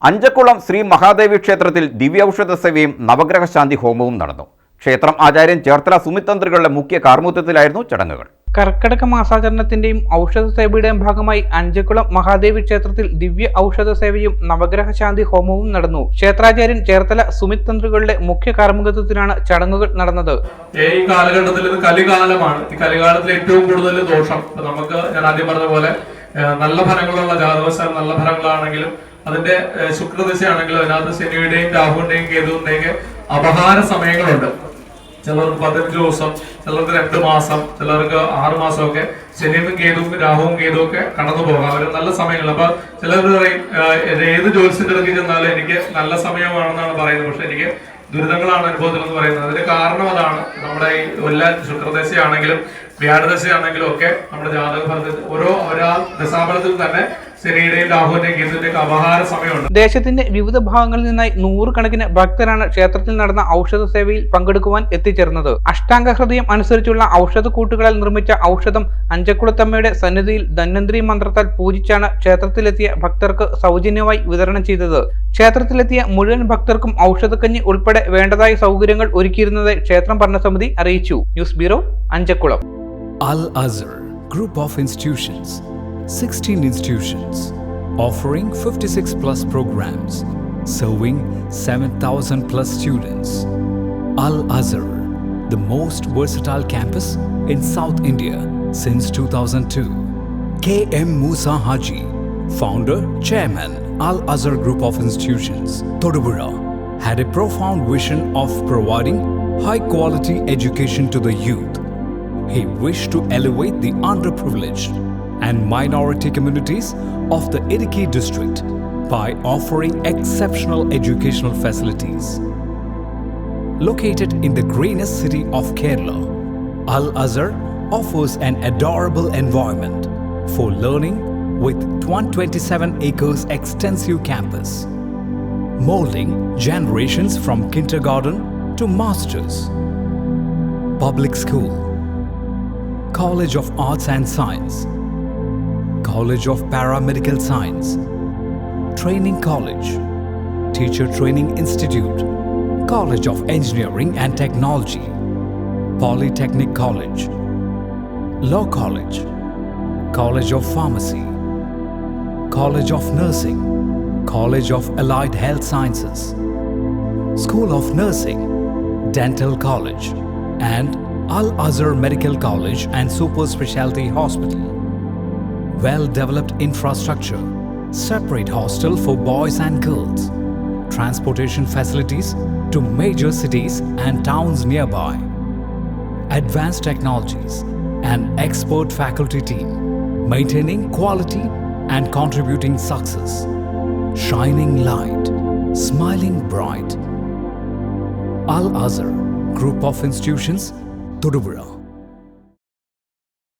അഞ്ചക്കുളം ശ്രീ മഹാദേവി ക്ഷേത്രത്തിൽ ദിവ്യൌഷധ സേവയും നവഗ്രഹ ശാന്തി ഹോമവും നടന്നു. ക്ഷേത്രം ആചാര്യൻ ചേർത്തല സുമിത് തന്ത്രികളുടെ മുഖ്യ കാർമ്മികത്വത്തിലായിരുന്നു ചടങ്ങുകൾ. കർക്കിടക മാസാചരണത്തിന്റെയും ഔഷധ സേവയുടെയും ഭാഗമായി അഞ്ചക്കുളം മഹാദേവി ക്ഷേത്രത്തിൽ ദിവ്യ ഔഷധ സേവയും നവഗ്രഹ ശാന്തി ഹോമവും നടന്നു. ക്ഷേത്രാചാര്യൻ ചേർത്തല സുമിത് തന്ത്രികളുടെ മുഖ്യ കാർമ്മികത്വത്തിലാണ് ചടങ്ങുകൾ നടന്നത്. ഈ കാലഘട്ടത്തിൽ ഇത് കലികാലമാണ്. ഈ കലികാലത്തിൽ ഏറ്റവും കൂടുതൽ ദോഷം നമുക്ക് ഞാൻ ആദ്യം പറഞ്ഞ പോലെ നല്ല ഫലങ്ങളുള്ള ജാതകവശാൽ നല്ല ഫലങ്ങളാണെങ്കിലും അതിന്റെ ശുക്രദശയാണെങ്കിലും അതിനകത്ത് ശനിയുടെയും രാഹുവിന്റെയും കേതുവിന്റെയും അപഹാര സമയങ്ങളുണ്ട്. ചിലർക്ക് 15 ദിവസം, ചിലർക്ക് 2 മാസം, ചിലർക്ക് 6 മാസമൊക്കെ ശനിയും കേതുവും രാഹുവും കേതുവും ഒക്കെ കടന്നു പോകാം. അവർ നല്ല സമയങ്ങൾ. അപ്പൊ ചിലർ പറയും ഏത് ജ്യോത്സ്യന്റെ അടുത്ത് ചെന്നാലും എനിക്ക് നല്ല സമയമാണെന്നാണ് പറയുന്നത്. പക്ഷെ എനിക്ക് ദുരിതങ്ങളാണ് അനുഭവത്തിലെന്ന് പറയുന്നത്. അതിന്റെ കാരണം അതാണ്. നമ്മുടെ ഈ എല്ലാ ശുക്രദശയാണെങ്കിലും വ്യാഴദശയാണെങ്കിലും ഒക്കെ നമ്മുടെ ജാതക ഫലത്തിൽ ഓരോ ദശാഫലത്തിൽ തന്നെ ശനിയുടെയും രാഹുവിന്റെയും കേതുവിന്റെയും അപഹാര സമയമുണ്ട്. ദേശത്തിന്റെ വിവിധ ഭാഗങ്ങളിൽ നിന്നായി 100 കണക്കിന് ഭക്തരാണ് ക്ഷേത്രത്തിൽ നടന്ന ഔഷധ സേവയിൽ പങ്കെടുക്കുവാൻ എത്തിച്ചേർന്നത്. അഷ്ടാംഗ ഹൃദയം അനുസരിച്ചുള്ള ഔഷധ കൂട്ടുകളാൽ നിർമ്മിച്ച ഔഷധം അഞ്ചക്കുളത്തമ്മയുടെ സന്നിധിയിൽ ധന്വന്തരി മന്ത്രത്താൽ പൂജിച്ചാണ് ക്ഷേത്രത്തിലെത്തിയ ഭക്തർക്ക് സൗജന്യമായി വിതരണം ചെയ്തത്. ക്ഷേത്രത്തിലെത്തിയ മുഴുവൻ ഭക്തർക്കും ഔഷധക്കഞ്ഞി ഉൾപ്പെടെ വേണ്ടതായ സൗകര്യങ്ങൾ ഒരുക്കിയിരുന്നതായി ക്ഷേത്രം ഭരണസമിതി അറിയിച്ചു. ന്യൂസ് ബ്യൂറോ, അഞ്ചക്കുളം. Al-Azhar Group of Institutions, 16 institutions, offering 56 plus programs, serving 7,000 plus students. Al-Azhar, the most versatile campus in South India since 2002. K.M. Musa Haji, founder, chairman, Al-Azhar Group of Institutions, Thodupuzha, had a profound vision of providing high-quality education to the youth. He wished to elevate the underprivileged and minority communities of the Idukki district by offering exceptional educational facilities. Located in the greenest city of Kerala, Al-Azhar offers an adorable environment for learning with 127 acres extensive campus, molding generations from kindergarten to masters. Public school, College of Arts and Science, College of Paramedical Science, Training College, Teacher Training Institute, College of Engineering and Technology, Polytechnic College, Law College, College of Pharmacy, College of Nursing, College of Allied Health Sciences, School of Nursing, Dental College, and Al-Azhar Medical College and Super Specialty Hospital. Well-developed infrastructure, separate hostel for boys and girls, transportation facilities to major cities and towns nearby, advanced technologies, an expert faculty team, maintaining quality and contributing success, shining light, smiling bright. Al-Azhar Group of Institutions, Thodupuzha.